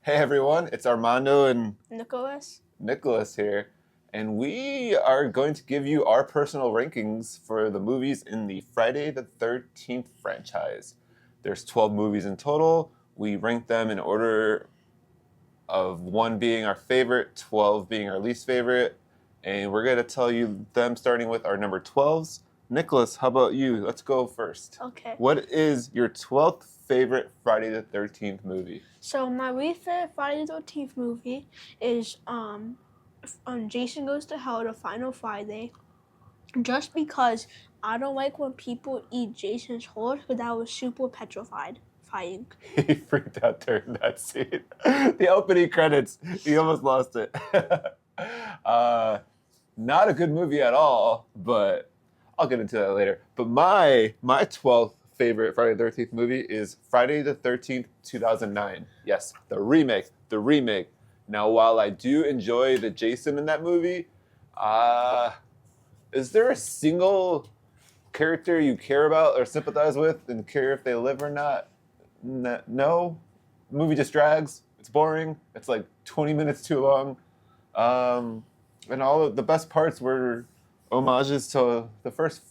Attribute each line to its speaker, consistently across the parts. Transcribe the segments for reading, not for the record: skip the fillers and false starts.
Speaker 1: Hey everyone, it's Armando and
Speaker 2: Nicholas
Speaker 1: here, and we are going to give you our personal rankings for the movies in the Friday the 13th franchise. There's 12 movies in total. We rank them in order of 1 being our favorite, 12 being our least favorite, and we're going to tell you them starting with our number 12s. Nicholas, how about you? Let's go first.
Speaker 2: Okay.
Speaker 1: What is your 12th favorite Friday the 13th movie?
Speaker 2: So my least favorite Friday the 13th movie is Jason Goes to Hell, the Final Friday. Just because I don't like when people eat Jason's horse, but that was super petrifying.
Speaker 1: He freaked out during that scene. The opening credits, he almost lost it. Not a good movie at all, but I'll get into that later. But my 12th favorite Friday the 13th movie is Friday the 13th, 2009. Yes, the remake. Now, while I do enjoy the Jason in that movie, is there a single character you care about or sympathize with and care if they live or not? No. The movie just drags. It's boring. It's like 20 minutes too long. And all of the best parts were homages to the first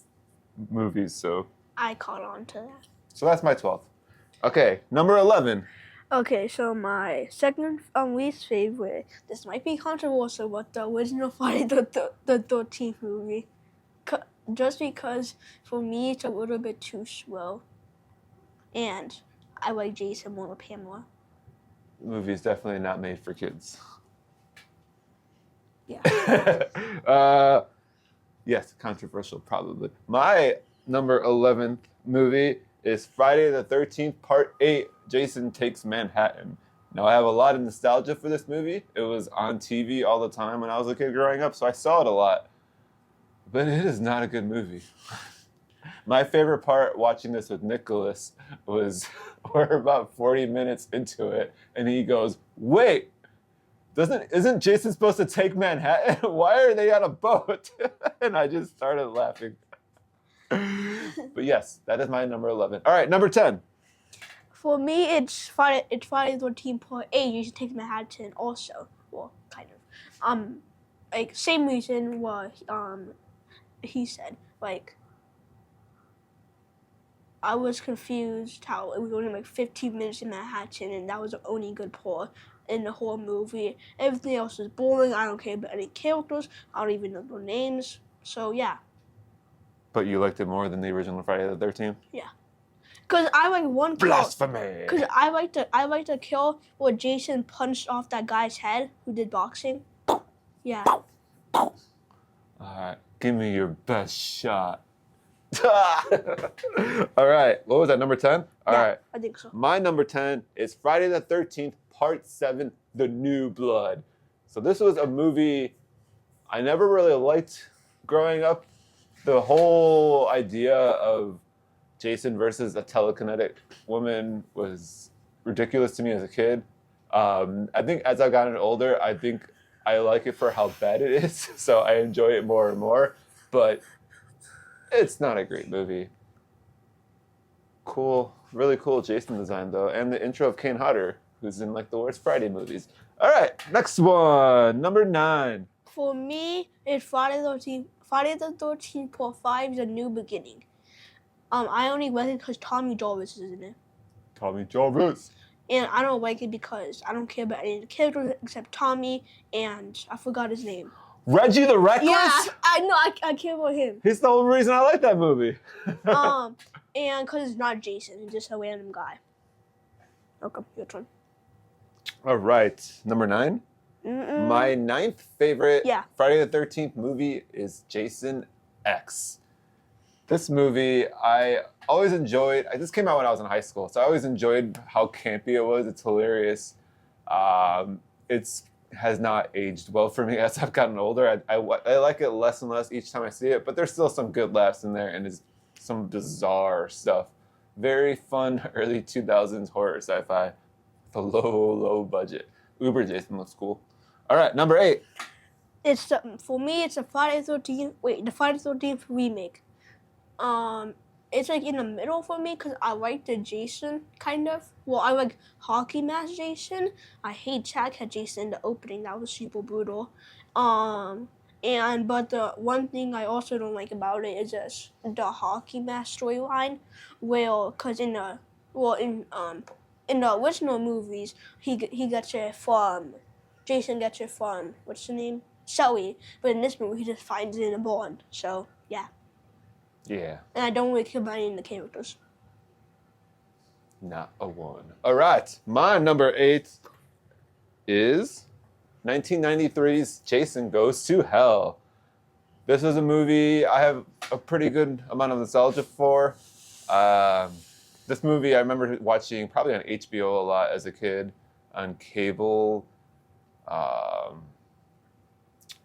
Speaker 1: movies, so
Speaker 2: I caught on to that.
Speaker 1: So that's my 12th. Okay, number 11.
Speaker 2: Okay, so my second least favorite, this might be controversial, but the original Friday the 13th movie. Just because, for me, it's a little bit too slow. And I like Jason more than Pamela.
Speaker 1: The movie's definitely not made for kids.
Speaker 2: Yeah.
Speaker 1: Yes, controversial probably. My number 11th movie is Friday the 13th, Part 8, Jason Takes Manhattan. Now, I have a lot of nostalgia for this movie. It was on TV all the time when I was a kid growing up, so I saw it a lot. But it is not a good movie. My favorite part watching this with Nicholas was we're about 40 minutes into it, and he goes, "Wait, isn't Jason supposed to take Manhattan? Why are they on a boat?" And I just started laughing. But yes, that is my number 11. All right, number 10.
Speaker 2: For me, it's Friday the 13th Part 8. You should take Manhattan also. Well, kind of. Like same reason what he said. Like, I was confused how it was only like 15 minutes in Manhattan, and that was the only good part in the whole movie. Everything else is boring. I don't care about any characters. I don't even know their names. So yeah.
Speaker 1: But you liked it more than the original Friday the 13th?
Speaker 2: Yeah. Because I like one kill.
Speaker 1: Blasphemy!
Speaker 2: Because I like the kill where Jason punched off that guy's head who did boxing. Yeah.
Speaker 1: All right, give me your best shot. All right, what was that, number 10? All right.
Speaker 2: I think so.
Speaker 1: My number 10 is Friday the 13th, Part 7, The New Blood. So this was a movie I never really liked growing up. The whole idea of Jason versus a telekinetic woman was ridiculous to me as a kid. I think as I've gotten older, I think I like it for how bad it is, so I enjoy it more and more. But it's not a great movie. Cool, really cool Jason design though, and the intro of Kane Hodder, who's in like the worst Friday movies. All right, next one, number 9.
Speaker 2: For me, it's Friday the 13th Part 5 is a new beginning. I only like it because Tommy Jarvis is in it.
Speaker 1: Tommy Jarvis.
Speaker 2: And I don't like it because I don't care about any of the characters except Tommy and I forgot his name.
Speaker 1: Reggie the Reckless?
Speaker 2: Yeah, I know. I care about him.
Speaker 1: He's the only reason I like that movie.
Speaker 2: And because it's not Jason, it's just a random guy. Okay, your turn.
Speaker 1: All right, number 9. My 9th favorite Friday the 13th movie is Jason X. This movie I always enjoyed. This came out when I was in high school, so I always enjoyed how campy it was. It's hilarious. It has not aged well for me as I've gotten older. I like it less and less each time I see it, but there's still some good laughs in there, and it's some bizarre stuff. Very fun early 2000s horror sci-fi with a low budget. Uber Jason looks cool. All right, number 8.
Speaker 2: For me, it's a Friday the 13th. Wait, the Friday the 13th remake. it's like in the middle for me because I like the Jason kind of. Well, I like hockey mask Jason. I hate Jackhead Jason in the opening. That was super brutal. But the one thing I also don't like about it is just the hockey mask storyline. Well, cause in the original movies, he gets it from Jason gets it from what's the name, Shelly. But in this movie, he just finds it in a bond. So yeah.
Speaker 1: Yeah.
Speaker 2: And I don't really care about any of the characters.
Speaker 1: Not a one. All right. My number 8 is 1993's Jason Goes to Hell. This was a movie I have a pretty good amount of nostalgia for. This movie I remember watching probably on HBO a lot as a kid, on cable.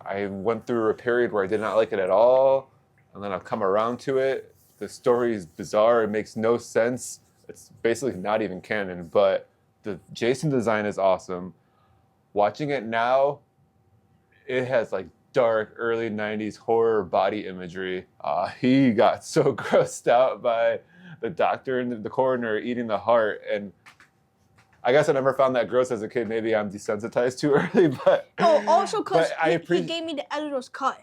Speaker 1: I went through a period where I did not like it at all, and then I've come around to it. The story is bizarre. It makes no sense. It's basically not even canon, but the Jason design is awesome. Watching it now, it has like dark early 90s horror body imagery. He got so grossed out by the doctor and the coroner eating the heart, and I guess I never found that gross as a kid. Maybe I'm desensitized too early, but
Speaker 2: also because
Speaker 1: he
Speaker 2: gave me the editor's cut.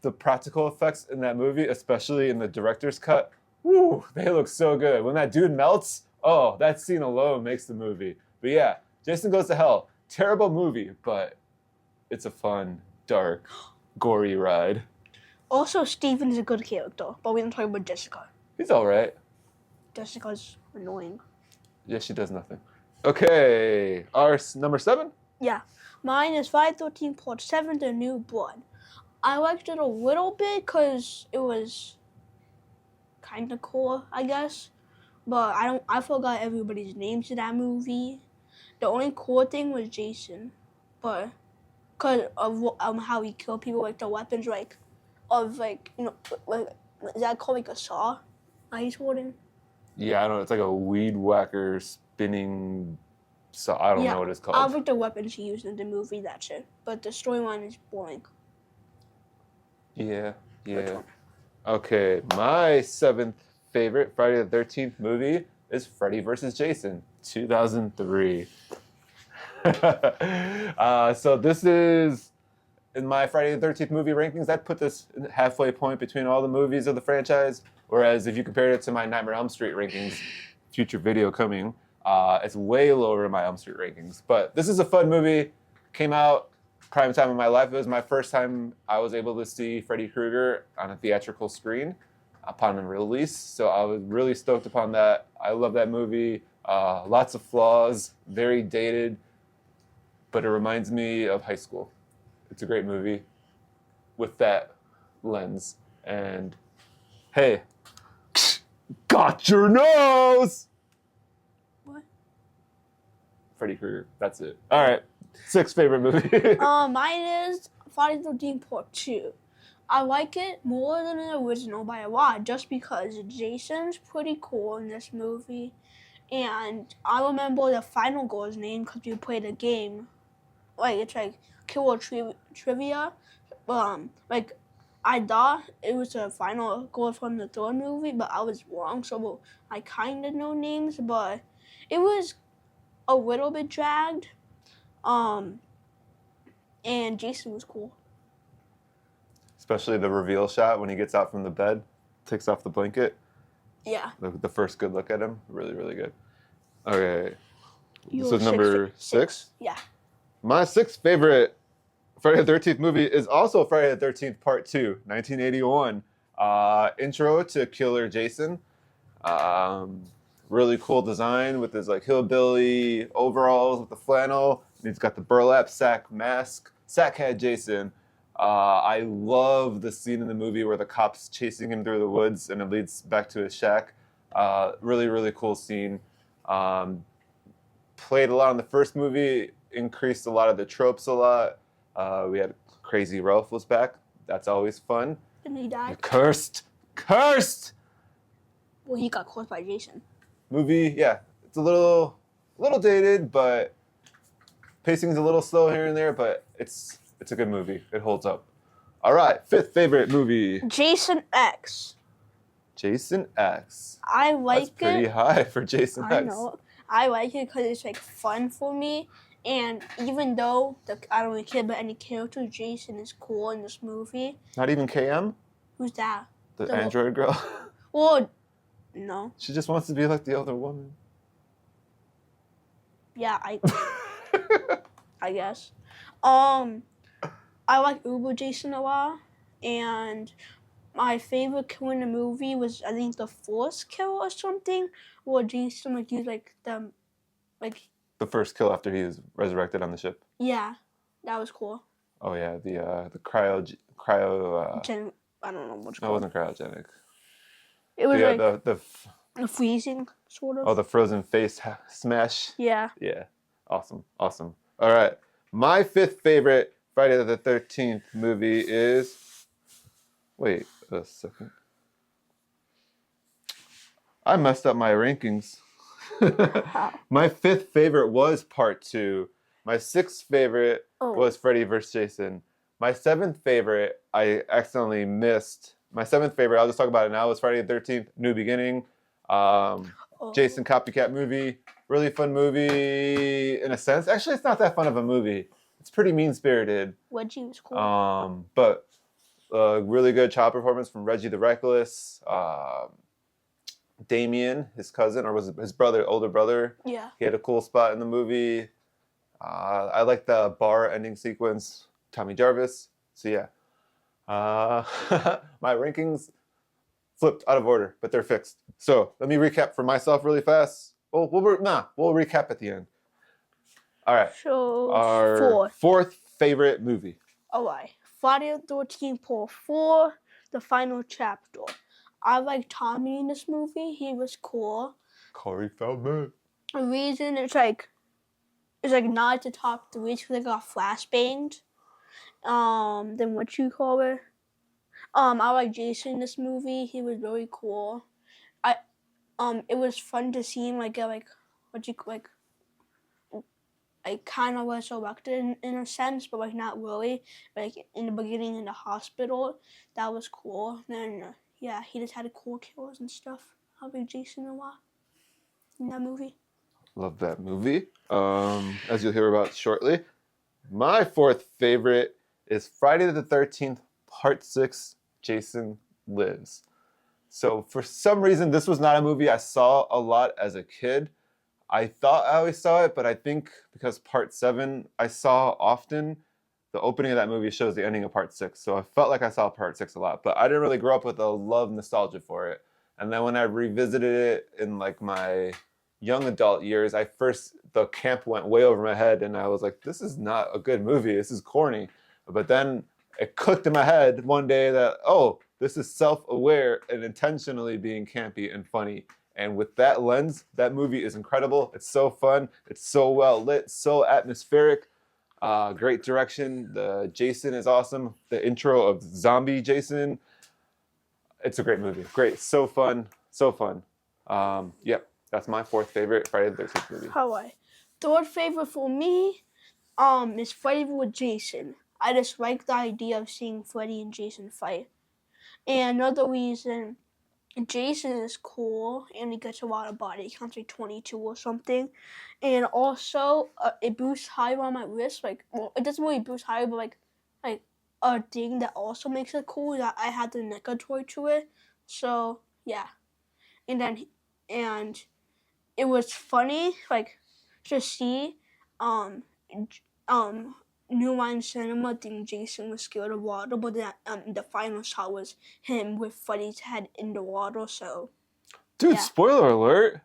Speaker 1: The practical effects in that movie, especially in the director's cut, woo, they look so good. When that dude melts, oh, that scene alone makes the movie. But yeah, Jason Goes to Hell, terrible movie, but it's a fun, dark, gory ride.
Speaker 2: Also, Steven's a good character, but we don't talk about Jessica.
Speaker 1: He's all right.
Speaker 2: Jessica's annoying.
Speaker 1: Yeah, she does nothing. Okay, our number 7?
Speaker 2: Yeah, mine is Friday the 13th Part 7, The New Blood. I liked it a little bit because it was kind of cool, I guess. But I forgot everybody's names in that movie. The only cool thing was Jason, but because of how he killed people, like the weapons, like is that called like a saw? He's holding.
Speaker 1: Yeah, I don't know. It's like a weed whacker spinning. So I don't know what it's called.
Speaker 2: I like the weapons he used in the movie. That's it. But the storyline is boring.
Speaker 1: Yeah. Okay, my 7th favorite Friday the 13th movie is Freddy vs. Jason, 2003. So this is, in my Friday the 13th movie rankings, I'd put this halfway point between all the movies of the franchise. Whereas if you compared it to my Nightmare on Elm Street rankings, future video coming, it's way lower in my Elm Street rankings. But this is a fun movie. Came out prime time in my life. It was my first time I was able to see Freddy Krueger on a theatrical screen upon release. So I was really stoked upon that. I love that movie. Lots of flaws, very dated, but it reminds me of high school. It's a great movie with that lens. And hey, got your nose!
Speaker 2: What?
Speaker 1: Freddy Krueger. That's it. All right. 6th favorite movie.
Speaker 2: Mine is Friday the 13th Part 2. I like it more than the original by a lot, just because Jason's pretty cool in this movie. And I remember the final girl's name because we played a game. Like, it's like Killer Trivia. I thought it was the final girl from the 3rd movie, but I was wrong. So I kind of know names, but it was a little bit dragged. And Jason was cool.
Speaker 1: Especially the reveal shot when he gets out from the bed, takes off the blanket.
Speaker 2: Yeah.
Speaker 1: The first good look at him. Really, really good. Okay.
Speaker 2: Your
Speaker 1: This is number 6?
Speaker 2: Yeah.
Speaker 1: My 6th favorite Friday the 13th movie is also Friday the 13th Part 2, 1981. Intro to Killer Jason. Really cool design with his like hillbilly overalls with the flannel. And he's got the burlap sack mask. Sackhead Jason. I love the scene in the movie where the cop's chasing him through the woods and it leads back to his shack. Really, really cool scene. Played a lot in the first movie, increased a lot of the tropes a lot. We had Crazy Ralph was back. That's always fun.
Speaker 2: Didn't he die?
Speaker 1: Cursed!
Speaker 2: Well, he got caught by Jason.
Speaker 1: Movie, yeah. It's a little dated, but pacing's a little slow here and there, but it's a good movie. It holds up. All right, 5th favorite movie.
Speaker 2: Jason X.
Speaker 1: Jason X.
Speaker 2: I like
Speaker 1: That's pretty
Speaker 2: it.
Speaker 1: high for Jason
Speaker 2: I
Speaker 1: X.
Speaker 2: know. I like it because it's like fun for me. And even though I don't really care about any character, Jason is cool in this movie.
Speaker 1: Not even KM?
Speaker 2: Who's that?
Speaker 1: The android girl?
Speaker 2: Well, no.
Speaker 1: She just wants to be like the other woman.
Speaker 2: Yeah, I guess. I like Uber Jason a lot, and my favorite kill in the movie was I think the fourth kill or something, where Jason like used like
Speaker 1: The first kill after he was resurrected on the ship.
Speaker 2: yeah, that was cool.
Speaker 1: Oh yeah, the cryo.
Speaker 2: I don't know what's
Speaker 1: No, it
Speaker 2: called.
Speaker 1: wasn't cryogenic.
Speaker 2: It was
Speaker 1: Yeah,
Speaker 2: like
Speaker 1: the
Speaker 2: freezing sort of.
Speaker 1: oh, the frozen face smash.
Speaker 2: Yeah.
Speaker 1: Yeah, awesome. All right, my fifth favorite Friday the 13th movie is. Wait a second. I messed up my rankings. My fifth favorite was Part 2. My sixth favorite was Freddy vs. Jason. My seventh favorite, I accidentally missed. My seventh favorite, I'll just talk about it now, was Friday the 13th, New Beginning. Jason copycat movie. Really fun movie in a sense. Actually, it's not that fun of a movie. It's pretty mean-spirited.
Speaker 2: Reggie was cool.
Speaker 1: But really good child performance from Reggie the Reckless. Damien, his cousin, or was it his brother, older brother?
Speaker 2: Yeah.
Speaker 1: He had a cool spot in the movie. I like the bar ending sequence. Tommy Jarvis. So yeah. My rankings flipped out of order, but they're fixed. So let me recap for myself really fast. We'll recap at the end. All right.
Speaker 2: So
Speaker 1: Our fourth favorite movie.
Speaker 2: All right. Friday the 13th Part 4, the final chapter. I like Tommy in this movie. He was cool.
Speaker 1: Corey Feldman.
Speaker 2: The reason it's like not at the top 3 because they got flashbanged. Then what you call it? I like Jason in this movie. He was really cool. It was fun to see him like kind of resurrected in a sense, but like not really. Like in the beginning in the hospital, that was cool. Then yeah, he just had cool kills and stuff. I like Jason a lot in that movie.
Speaker 1: Love that movie. As you'll hear about shortly. My fourth favorite is Friday the 13th, Part 6, Jason Lives. So for some reason, this was not a movie I saw a lot as a kid. I thought I always saw it, but I think because Part 7 I saw often, the opening of that movie shows the ending of Part 6. So I felt like I saw Part 6 a lot, but I didn't really grow up with a love nostalgia for it. And then when I revisited it in like my young adult years, the camp went way over my head and I was like, this is not a good movie. This is corny. But then it clicked in my head one day that, oh, this is self-aware and intentionally being campy and funny. And with that lens, that movie is incredible. It's so fun. It's so well lit, so atmospheric. Great direction. The Jason is awesome. The intro of zombie Jason. It's a great movie. Great. So fun. So fun. Yep. That's my fourth favorite Friday the 13th movie.
Speaker 2: Hawaii. Third favorite for me is Freddy with Jason. I just like the idea of seeing Freddy and Jason fight. And another reason, Jason is cool and he gets a lot of body counts, like 22 or something. And also, it boosts higher on my wrist. Like, well, it doesn't really boost higher, but like a thing that also makes it cool is that I had the NECA toy to it. So yeah, and it was funny, like to see New Line Cinema think Jason was scared of water, but then the final shot was him with Freddy's head in the water. So,
Speaker 1: dude,
Speaker 2: yeah.
Speaker 1: Spoiler alert!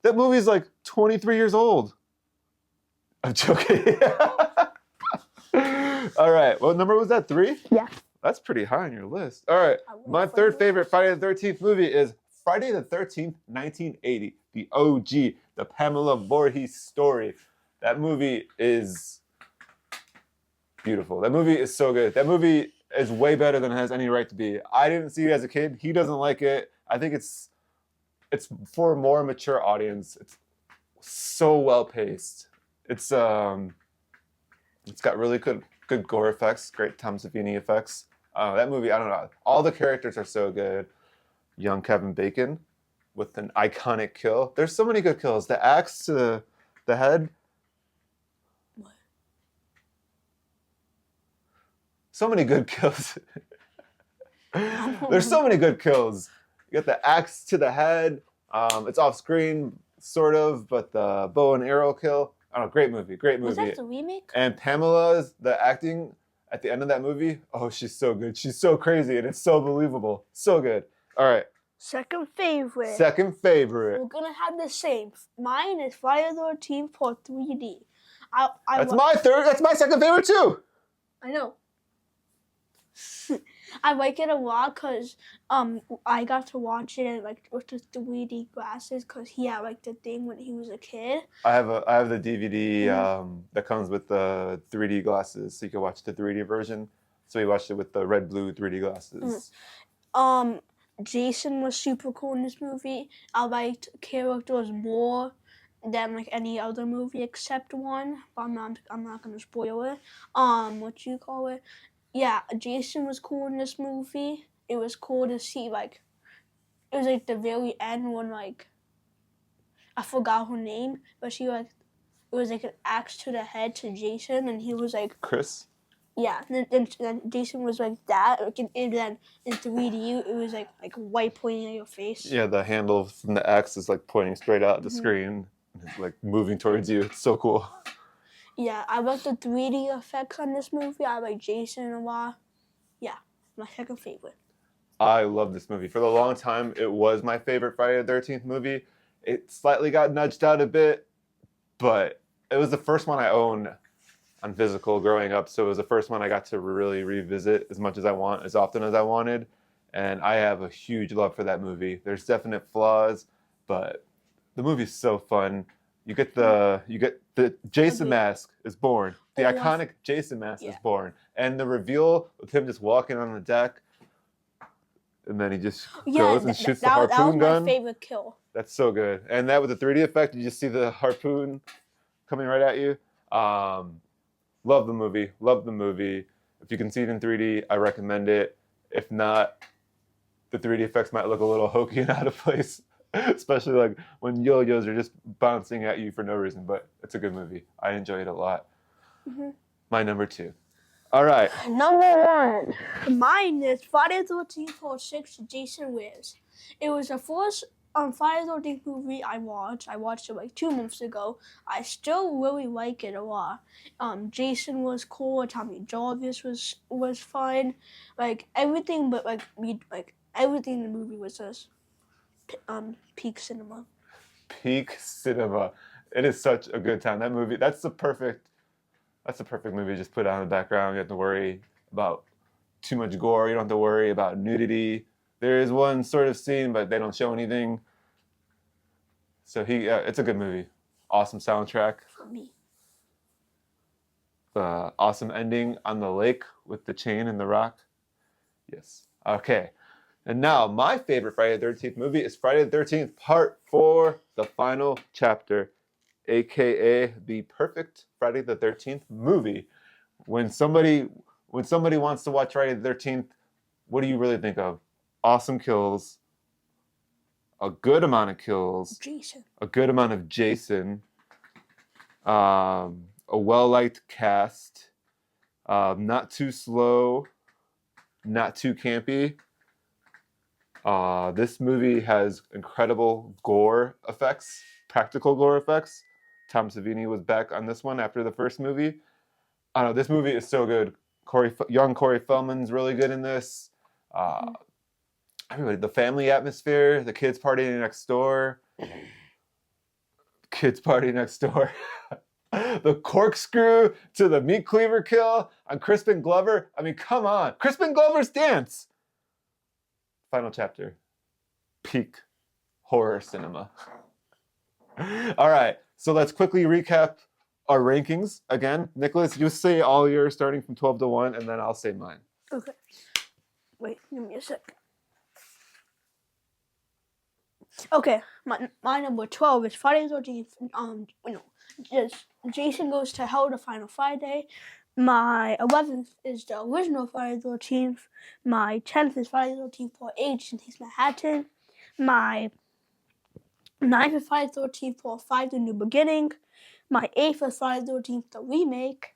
Speaker 1: That movie's like 23 years old. I'm joking. All right, what number was that? 3?
Speaker 2: Yeah.
Speaker 1: That's pretty high on your list. All right, my third favorite Friday the 13th movie is Friday the 13th, 1980, the OG, the Pamela Voorhees story. That movie is beautiful. That movie is so good. That movie is way better than it has any right to be. I didn't see it as a kid. He doesn't like it. I think it's for a more mature audience. It's so well paced. It's got really good gore effects, great Tom Savini effects. That movie, I don't know. All the characters are so good. young Kevin Bacon with an iconic kill. There's so many good kills. The axe to the head.
Speaker 2: What?
Speaker 1: So many good kills. There's so many good kills. You got the axe to the head. It's off screen, sort of, but the bow and arrow kill. Oh, great movie.
Speaker 2: Was that the remake?
Speaker 1: And Pamela's the acting at the end of that movie. Oh, she's so good. She's so crazy, and it's so believable. So good. All right.
Speaker 2: Second favorite.
Speaker 1: Second favorite.
Speaker 2: We're gonna have the same. Mine is Friday the 13th for 3D.
Speaker 1: That's my third. That's my second favorite too.
Speaker 2: I know. I like it a lot because I got to watch it like with the 3D glasses because he had like the thing when he was a kid.
Speaker 1: I have the DVD that comes with the 3D glasses, so you can watch the 3D version. So we watched it with the red blue 3D glasses.
Speaker 2: Jason was super cool in this movie. I liked characters more than like any other movie except one, but I'm not gonna spoil it. What you call it? Yeah, Jason was cool in this movie. It was cool to see like it was like the very end when like I forgot her name, but she like it was like an axe to the head to Jason, and he was like
Speaker 1: Chris.
Speaker 2: Yeah, and then Jason was like that, like, and then in 3D it was like white pointing at your face.
Speaker 1: Yeah, the handle from the axe is like pointing straight out the screen, and it's like moving towards you. It's so cool.
Speaker 2: Yeah, I like the 3D effects on this movie. I like Jason a lot. Yeah, my second favorite.
Speaker 1: I love this movie. For the long time, it was my favorite Friday the 13th movie. It slightly got nudged out a bit, but it was the first one I owned on physical growing up, so it was the first one I got to really revisit as much as I want, as often as I wanted, and I have a huge love for that movie. There's definite flaws, but the movie's so fun. You get the Jason mask is born. The iconic Jason mask is born, and the reveal of him just walking on the deck, and then he just goes and shoots the harpoon gun.
Speaker 2: That was my favorite kill.
Speaker 1: That's so good, and that with the 3D effect, you just see the harpoon coming right at you. Love the movie. Love the movie. If you can see it in 3D, I recommend it. If not, the 3D effects might look a little hokey and out of place, especially like when yo-yos are just bouncing at you for no reason. But it's a good movie. I enjoy it a lot. My number 2. All right.
Speaker 2: Number 1. Mine is Friday the 13th Part 6, Jason Lives. It was the first Friday the 13th movie I watched. I watched it like 2 months ago. I still really like it a lot. Jason was cool. Tommy Jarvis was fun. Like everything, but like everything in the movie was just peak cinema.
Speaker 1: Peak cinema. It is such a good time. That movie. That's the perfect movie. Just put on in the background. You don't have to worry about too much gore. You don't have to worry about nudity. There is one sort of scene, but they don't show anything. So it's a good movie. Awesome soundtrack.
Speaker 2: For me.
Speaker 1: Awesome ending on the lake with the chain and the rock. Yes. Okay. And now my favorite Friday the 13th movie is Friday the 13th Part 4, the final chapter, aka the perfect Friday the 13th movie. When somebody wants to watch Friday the 13th, what do you really think of? Awesome kills, a good amount of kills,
Speaker 2: Jason.
Speaker 1: A good amount of Jason, a well-liked cast, not too slow, not too campy. This movie has incredible gore effects, practical gore effects. Tom Savini was back on this one after the first movie. I don't know, this movie is so good. Young Corey Feldman's really good in this. Everybody, the family atmosphere, the kids partying next door. The corkscrew to the meat cleaver kill on Crispin Glover. I mean, come on. Crispin Glover's dance. Final chapter. Peak horror cinema. All right, so let's quickly recap our rankings. Again, Nicholas, you say all yours starting from 12 to 1, and then I'll say mine.
Speaker 2: Okay. Wait, give me a sec. Okay, my number 12 is Friday the 13th. Just Jason Goes to Hell, the final Friday. My 11th is the original Friday the 13th. My 10th is Friday the 13th Part 8, Jason Takes Manhattan. My 9th is Friday the 13th Part 5, The New Beginning. My 8th is Friday the 13th, the remake.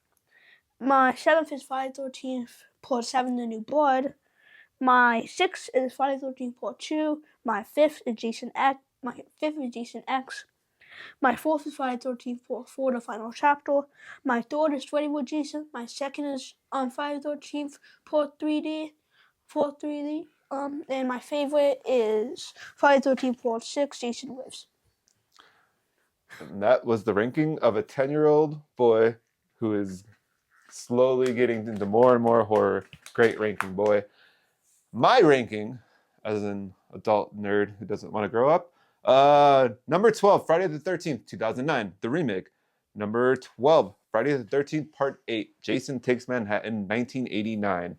Speaker 2: My 7th is Friday the 13th Part 7, The New Blood. My 6th is Friday the 13th Part 2. My 5th is Jason X. My 4th is Friday the 13th Part 4, The Final Chapter. My 3rd is Freddy with Jason. My 2nd is Friday the 13th Part 3D. And my favorite is Friday the 13th Part 6, Jason Lives.
Speaker 1: And that was the ranking of a 10-year-old boy who is slowly getting into more and more horror. Great ranking, boy. My ranking, as an adult nerd who doesn't want to grow up, number 12, Friday the 13th, 2009, the remake. Number 12, Friday the 13th, Part 8, Jason Takes Manhattan, 1989.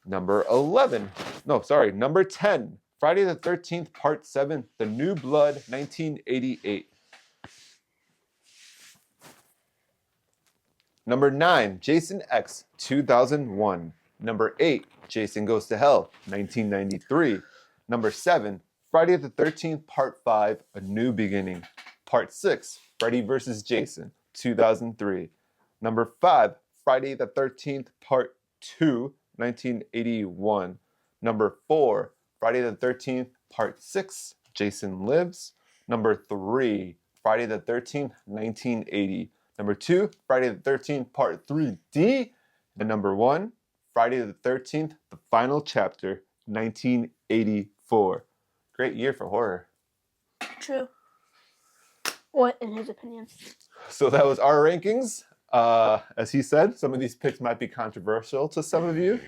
Speaker 1: Number 10, Friday the 13th, Part 7, The New Blood, 1988. Number 9, Jason X, 2001. Number 8, Jason Goes to Hell, 1993. Number 7, Friday the 13th, Part 5, A New Beginning. Part 6, Freddy vs. Jason, 2003. Number 5, Friday the 13th, Part 2, 1981. Number 4, Friday the 13th, Part 6, Jason Lives. Number 3, Friday the 13th, 1980. Number 2, Friday the 13th, Part 3D. And number 1, Friday the 13th, The Final Chapter, 1984. Great year for horror.
Speaker 2: True. Or in his opinion.
Speaker 1: So that was our rankings. As he said, some of these picks might be controversial to some of you.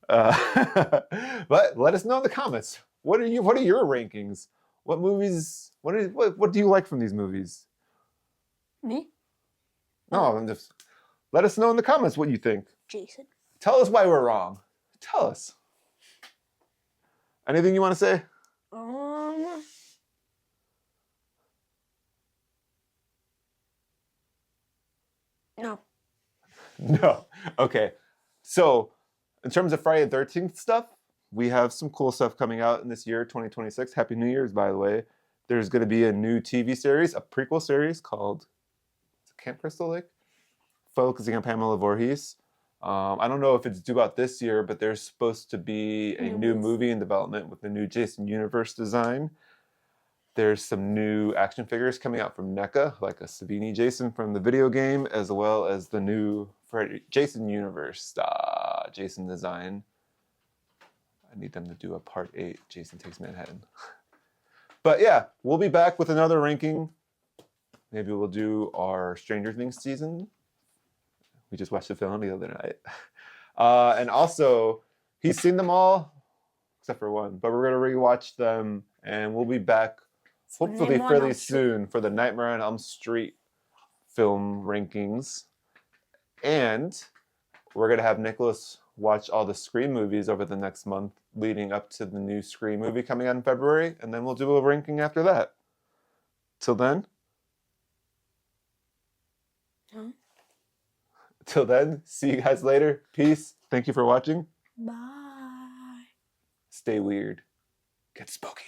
Speaker 1: But let us know in the comments. What are your rankings? What movies? What do you like from these movies?
Speaker 2: Me?
Speaker 1: No, I'm just. Let us know in the comments what you think.
Speaker 2: Jason.
Speaker 1: Tell us why we're wrong. Tell us. Anything you want to say?
Speaker 2: No.
Speaker 1: No. Okay. So, in terms of Friday the 13th stuff, we have some cool stuff coming out in this year, 2026. Happy New Year's, by the way. There's going to be a new TV series, a prequel series called Camp Crystal Lake, focusing on Pamela Voorhees. I don't know if it's due out this year, but there's supposed to be a new movie in development with the new Jason Universe design. There's some new action figures coming out from NECA, like a Savini Jason from the video game, as well as the new Jason Universe Jason design. I need them to do a Part 8, Jason Takes Manhattan. But yeah, we'll be back with another ranking. Maybe we'll do our Stranger Things season. We just watched the film the other night. And also, he's seen them all, except for one. But we're going to rewatch them, and we'll be back hopefully fairly soon for the Nightmare on Elm Street film rankings. And we're going to have Nicholas watch all the Scream movies over the next month, leading up to the new Scream movie coming out in February. And then we'll do a ranking after that. Till then. Till then, see you guys later. Peace. Thank you for watching.
Speaker 2: Bye.
Speaker 1: Stay weird. Get spooky.